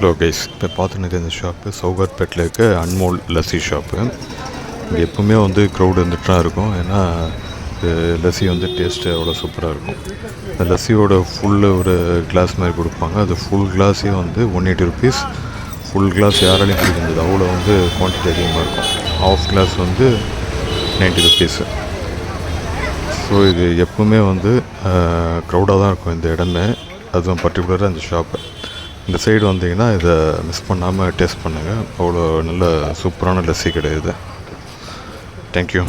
Hello guys, இப்போ பார்த்துன்னு இந்த ஷாப்பு சௌகார்பேட்டில் இருக்க அன்மோல் லஸ்ஸி ஷாப்பு. இங்கே எப்பவுமே க்ரௌட் இருந்துட்டு தான் இருக்கும். ஏன்னா லஸ்ஸி டேஸ்ட்டு அவ்வளோ சூப்பராக இருக்கும். இந்த லஸ்ஸியோட ஃபுல்லு ஒரு கிளாஸ் மாதிரி கொடுப்பாங்க. அது ஃபுல் கிளாஸே 180 ருபீஸ். ஃபுல் கிளாஸ் யாராலையும் குடிக்க முடியாது, அவ்வளோ குவான்டிட்டி அதிகமாக இருக்கும். Of class 90 rupees. ஸோ இது எப்பவுமே க்ரௌடாக தான் இருக்கும் இந்த இடமே. அதுவும் பர்டிகுலராக இந்த ஷாப்பு. இந்த சைடு வந்தீங்கன்னா இதை மிஸ் பண்ணாமல் டேஸ்ட் பண்ணுங்கள். அவ்வளோ நல்ல சூப்பரான லஸ்ஸி கிடையாது. தேங்க்யூ.